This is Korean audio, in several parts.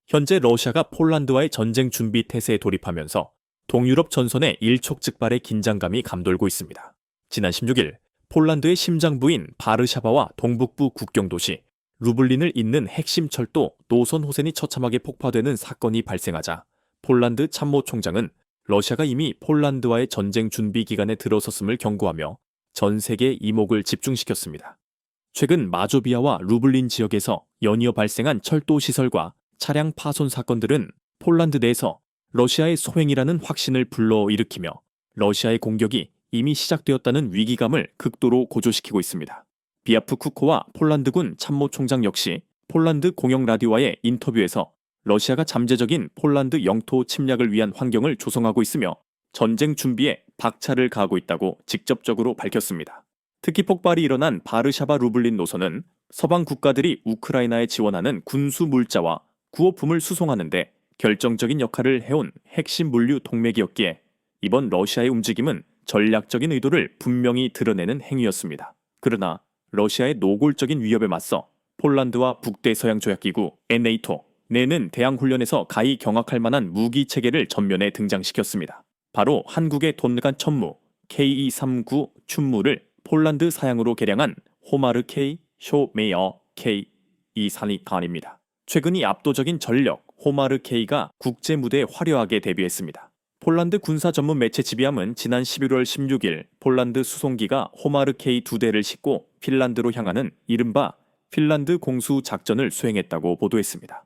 현재 러시아가 폴란드와의 전쟁 준비 태세에 돌입하면서 동유럽 전선에 일촉즉발의 긴장감이 감돌고 있습니다. 지난 16일 폴란드의 심장부인 바르샤바와 동북부 국경 도시 루블린을 잇는 핵심 철도 노선 호선이 처참하게 폭파되는 사건이 발생하자 폴란드 참모총장은 러시아가 이미 폴란드와의 전쟁 준비 기간에 들어섰음을 경고하며 전 세계의 이목을 집중시켰습니다. 최근 마조비아와 루블린 지역에서 연이어 발생한 철도 시설과 차량 파손 사건들은 폴란드 내에서 러시아의 소행이라는 확신을 불러일으키며 러시아의 공격이 이미 시작되었다는 위기감을 극도로 고조시키고 있습니다. 비아프쿠코와 폴란드군 참모총장 역시 폴란드 공영 라디오와의 인터뷰에서 러시아가 잠재적인 폴란드 영토 침략을 위한 환경을 조성하고 있으며 전쟁 준비에 박차를 가하고 있다고 직접적으로 밝혔습니다. 특히 폭발이 일어난 바르샤바 루블린 노선은 서방 국가들이 우크라이나에 지원하는 군수 물자와 구호품을 수송하는데 결정적인 역할을 해온 핵심 물류 동맥이었기에 이번 러시아의 움직임은 전략적인 의도를 분명히 드러내는 행위였습니다. 그러나 러시아의 노골적인 위협에 맞서 폴란드와 북대서양조약기구 NATO 내는 대항훈련에서 가히 경악할 만한 무기 체계를 전면에 등장시켰습니다. 바로 한국의 돈간 천무 K239 춘무를 폴란드 사양으로 개량한 호마르 K, 쇼메어 K242입니다. 최근 이 압도적인 전력 호마르 K가 국제 무대에 화려하게 데뷔했습니다. 폴란드 군사 전문 매체 지비암은 지난 11월 16일 폴란드 수송기가 호마르 K 2대를 싣고 핀란드로 향하는 이른바 핀란드 공수 작전을 수행했다고 보도했습니다.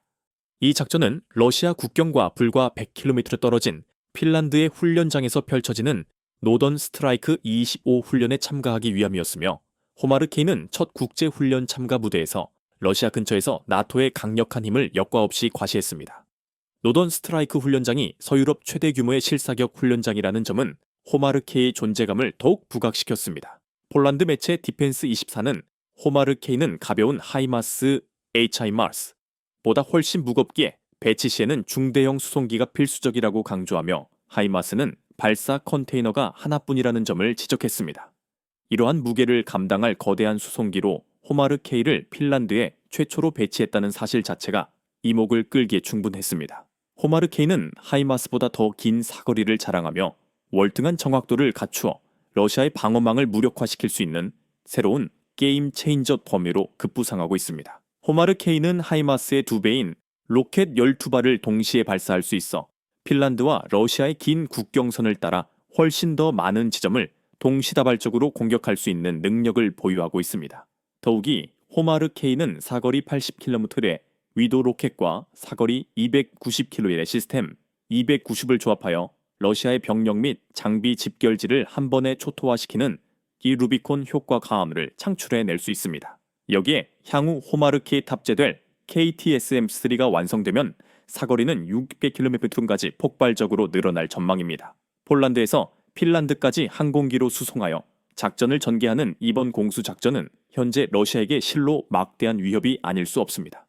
이 작전은 러시아 국경과 불과 100km 떨어진 핀란드의 훈련장에서 펼쳐지는 노던 스트라이크 25 훈련에 참가하기 위함이었으며 호마르 K는 첫 국제 훈련 참가 무대에서 러시아 근처에서 나토의 강력한 힘을 여과 없이 과시했습니다. 노던 스트라이크 훈련장이 서유럽 최대 규모의 실사격 훈련장이라는 점은 호마르 K의 존재감을 더욱 부각시켰습니다. 폴란드 매체 디펜스 24는 호마르 K는 가벼운 하이마스 HIMARS 보다 훨씬 무겁기에 배치 시에는 중대형 수송기가 필수적이라고 강조하며 하이마스는 발사 컨테이너가 하나뿐이라는 점을 지적했습니다. 이러한 무게를 감당할 거대한 수송기로 호마르 K를 핀란드에 최초로 배치했다는 사실 자체가 이목을 끌기에 충분했습니다. 호마르 K는 하이마스보다 더 긴 사거리를 자랑하며 월등한 정확도를 갖추어 러시아의 방어망을 무력화시킬 수 있는 새로운 게임 체인저 범위로 급부상하고 있습니다. 호마르 K는 하이마스의 2배인 로켓 12발을 동시에 발사할 수 있어 핀란드와 러시아의 긴 국경선을 따라 훨씬 더 많은 지점을 동시다발적으로 공격할 수 있는 능력을 보유하고 있습니다. 더욱이 호마르 K는 사거리 80km의 위도 로켓과 사거리 290km의 시스템 290을 조합하여 러시아의 병력 및 장비 집결지를 한 번에 초토화시키는 이 루비콘 효과 가함을 창출해낼 수 있습니다. 여기에 향후 호마르 K에 탑재될 KTSM-3가 완성되면 사거리는 600km까지 폭발적으로 늘어날 전망입니다. 폴란드에서 핀란드까지 항공기로 수송하여 작전을 전개하는 이번 공수작전은 현재 러시아에게 실로 막대한 위협이 아닐 수 없습니다.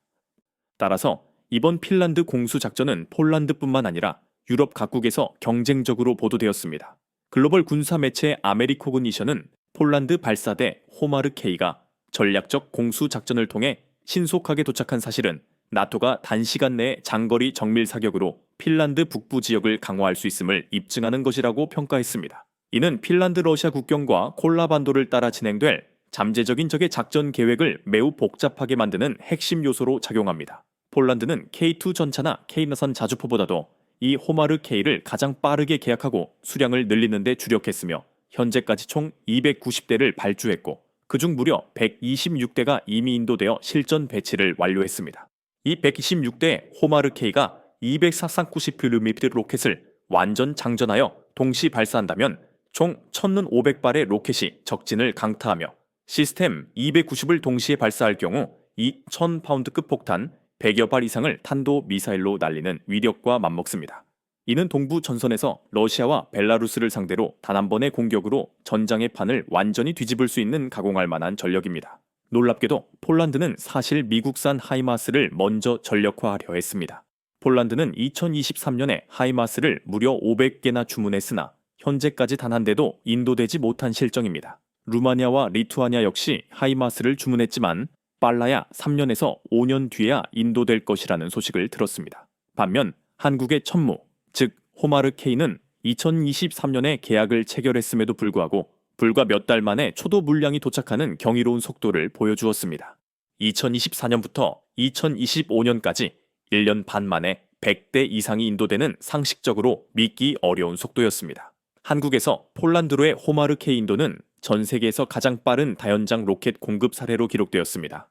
따라서 이번 핀란드 공수작전은 폴란드뿐만 아니라 유럽 각국에서 경쟁적으로 보도되었습니다. 글로벌 군사 매체 아메리코그니션은 폴란드 발사대 호마르 K가 전략적 공수작전을 통해 신속하게 도착한 사실은 나토가 단시간 내에 장거리 정밀 사격으로 핀란드 북부 지역을 강화할 수 있음을 입증하는 것이라고 평가했습니다. 이는 핀란드 러시아 국경과 콜라반도를 따라 진행될 잠재적인 적의 작전 계획을 매우 복잡하게 만드는 핵심 요소로 작용합니다. 폴란드는 K2 전차나 K나선 자주포보다도 이 호마르 K를 가장 빠르게 계약하고 수량을 늘리는 데 주력했으며 현재까지 총 290대를 발주했고 그중 무려 126대가 이미 인도되어 실전 배치를 완료했습니다. 이 126대 호마르 K가 240-90mm 로켓을 완전 장전하여 동시 발사한다면 총 1,500발의 로켓이 적진을 강타하며 시스템 290을 동시에 발사할 경우 이 1,000파운드급 폭탄 100여 발 이상을 탄도 미사일로 날리는 위력과 맞먹습니다. 이는 동부 전선에서 러시아와 벨라루스를 상대로 단 한 번의 공격으로 전장의 판을 완전히 뒤집을 수 있는 가공할 만한 전력입니다. 놀랍게도 폴란드는 사실 미국산 하이마스를 먼저 전력화하려 했습니다. 폴란드는 2023년에 하이마스를 무려 500개나 주문했으나 현재까지 단 한 대도 인도되지 못한 실정입니다. 루마니아와 리투아니아 역시 하이마스를 주문했지만 빨라야 3년에서 5년 뒤에야 인도될 것이라는 소식을 들었습니다. 반면 한국의 천무, 즉 호마르 K는 2023년에 계약을 체결했음에도 불구하고 불과 몇 달 만에 초도 물량이 도착하는 경이로운 속도를 보여주었습니다. 2024년부터 2025년까지 1년 반 만에 100대 이상이 인도되는 상식적으로 믿기 어려운 속도였습니다. 한국에서 폴란드로의 호마르 K 인도는 전 세계에서 가장 빠른 다연장 로켓 공급 사례로 기록되었습니다.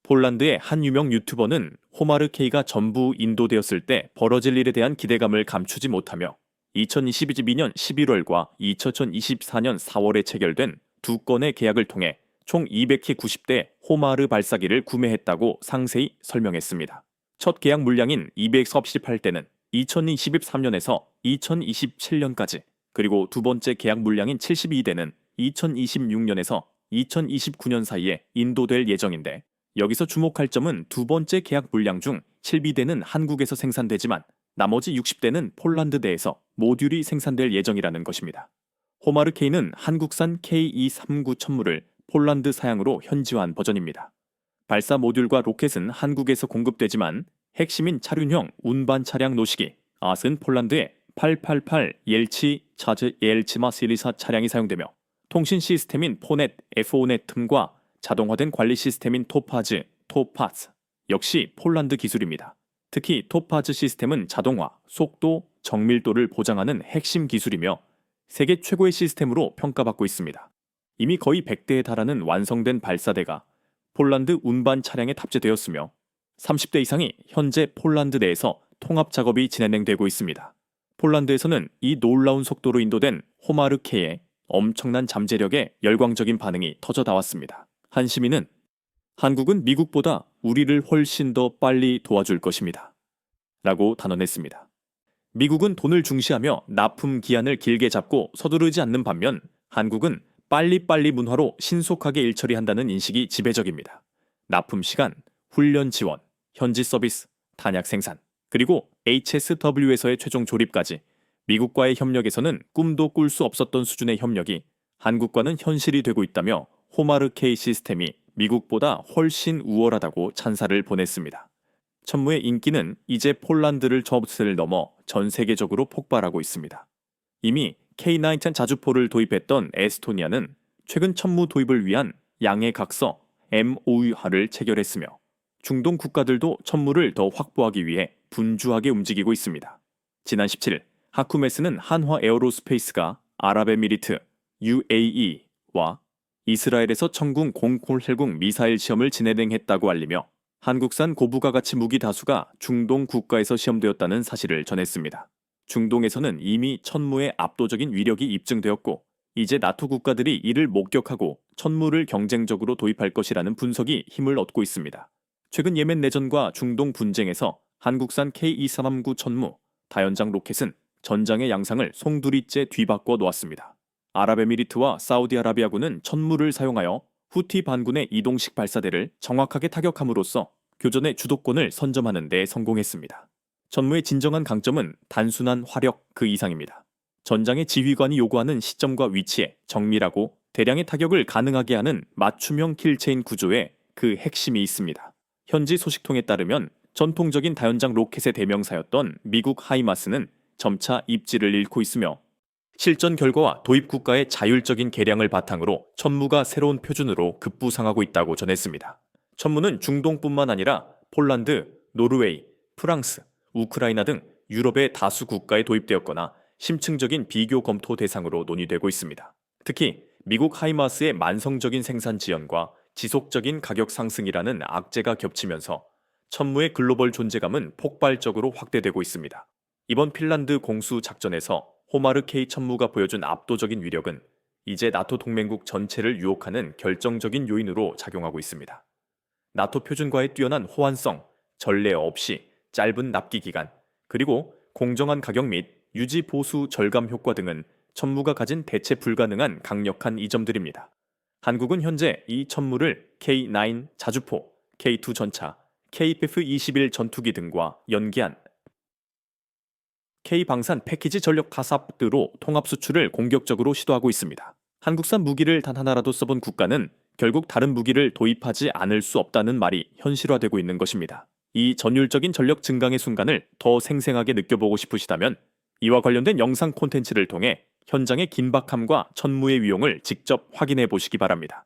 폴란드의 한 유명 유튜버는 호마르 K가 전부 인도되었을 때 벌어질 일에 대한 기대감을 감추지 못하며 2022년 11월과 2024년 4월에 체결된 두 건의 계약을 통해 총 290대 호마르 발사기를 구매했다고 상세히 설명했습니다. 첫 계약 물량인 238대는 2023년에서 2027년까지, 그리고 두 번째 계약 물량인 72대는 2026년에서 2029년 사이에 인도될 예정인데, 여기서 주목할 점은 두 번째 계약 물량 중 7비대는 한국에서 생산되지만 나머지 60대는 폴란드 내에서 모듈이 생산될 예정이라는 것입니다. 호마르 K는 한국산 K239 천무를 폴란드 사양으로 현지화한 버전입니다. 발사 모듈과 로켓은 한국에서 공급되지만 핵심인 차륜형 운반 차량 노시기 앗은 폴란드의 888 옐치 차즈 옐치마 시리사 차량이 사용되며, 통신 시스템인 포넷 F5넷 틈과 자동화된 관리 시스템인 토파즈 토파츠 역시 폴란드 기술입니다. 특히 토파즈 시스템은 자동화, 속도, 정밀도를 보장하는 핵심 기술이며 세계 최고의 시스템으로 평가받고 있습니다. 이미 거의 100대에 달하는 완성된 발사대가 폴란드 운반 차량에 탑재되었으며 30대 이상이 현재 폴란드 내에서 통합 작업이 진행되고 있습니다. 폴란드에서는 이 놀라운 속도로 인도된 호마르 K의 엄청난 잠재력에 열광적인 반응이 터져 나왔습니다. 한 시민은 한국은 미국보다 우리를 훨씬 더 빨리 도와줄 것입니다. 라고 단언했습니다. 미국은 돈을 중시하며 납품 기한을 길게 잡고 서두르지 않는 반면 한국은 빨리빨리 문화로 신속하게 일처리한다는 인식이 지배적입니다. 납품 시간, 훈련 지원, 현지 서비스, 단약 생산, 그리고 HSW에서의 최종 조립까지 미국과의 협력에서는 꿈도 꿀 수 없었던 수준의 협력이 한국과는 현실이 되고 있다며 호마르 K 시스템이 미국보다 훨씬 우월하다고 찬사를 보냈습니다. 천무의 인기는 이제 폴란드를 넘어 전 세계적으로 폭발하고 있습니다. 이미 K9 자주포를 도입했던 에스토니아는 최근 천무 도입을 위한 양해 각서 MOU를 체결했으며 중동 국가들도 천무를 더 확보하기 위해 분주하게 움직이고 있습니다. 지난 17일 하쿠메스는 한화 에어로스페이스가 아랍에미리트 UAE와 이스라엘에서 천궁 공콜헬궁 미사일 시험을 진행했다고 알리며 한국산 고부가 가치 무기 다수가 중동 국가에서 시험되었다는 사실을 전했습니다. 중동에서는 이미 천무의 압도적인 위력이 입증되었고 이제 나토 국가들이 이를 목격하고 천무를 경쟁적으로 도입할 것이라는 분석이 힘을 얻고 있습니다. 최근 예멘 내전과 중동 분쟁에서 한국산 K239 천무, 다연장 로켓은 전장의 양상을 송두리째 뒤바꿔 놓았습니다. 아랍에미리트와 사우디아라비아군은 천무를 사용하여 후티 반군의 이동식 발사대를 정확하게 타격함으로써 교전의 주도권을 선점하는 데 성공했습니다. 천무의 진정한 강점은 단순한 화력 그 이상입니다. 전장의 지휘관이 요구하는 시점과 위치에 정밀하고 대량의 타격을 가능하게 하는 맞춤형 킬체인 구조에 그 핵심이 있습니다. 현지 소식통에 따르면 전통적인 다연장 로켓의 대명사였던 미국 하이마스는 점차 입지를 잃고 있으며 실전 결과와 도입 국가의 자율적인 개량을 바탕으로 천무가 새로운 표준으로 급부상하고 있다고 전했습니다. 천무는 중동뿐만 아니라 폴란드, 노르웨이, 프랑스, 우크라이나 등 유럽의 다수 국가에 도입되었거나 심층적인 비교 검토 대상으로 논의되고 있습니다. 특히 미국 하이마스의 만성적인 생산 지연과 지속적인 가격 상승이라는 악재가 겹치면서 천무의 글로벌 존재감은 폭발적으로 확대되고 있습니다. 이번 핀란드 공수 작전에서 호마르 K 천무가 보여준 압도적인 위력은 이제 나토 동맹국 전체를 유혹하는 결정적인 요인으로 작용하고 있습니다. 나토 표준과의 뛰어난 호환성, 전례 없이 짧은 납기 기간, 그리고 공정한 가격 및 유지 보수 절감 효과 등은 천무가 가진 대체 불가능한 강력한 이점들입니다. 한국은 현재 이 천무를 K9 자주포, K2 전차, KPF-21 전투기 등과 연계한 K방산 패키지 전력 타삽으로 통합 수출을 공격적으로 시도하고 있습니다. 한국산 무기를 단 하나라도 써본 국가는 결국 다른 무기를 도입하지 않을 수 없다는 말이 현실화되고 있는 것입니다. 이 전율적인 전력 증강의 순간을 더 생생하게 느껴보고 싶으시다면 이와 관련된 영상 콘텐츠를 통해 현장의 긴박함과 천무의 위용을 직접 확인해 보시기 바랍니다.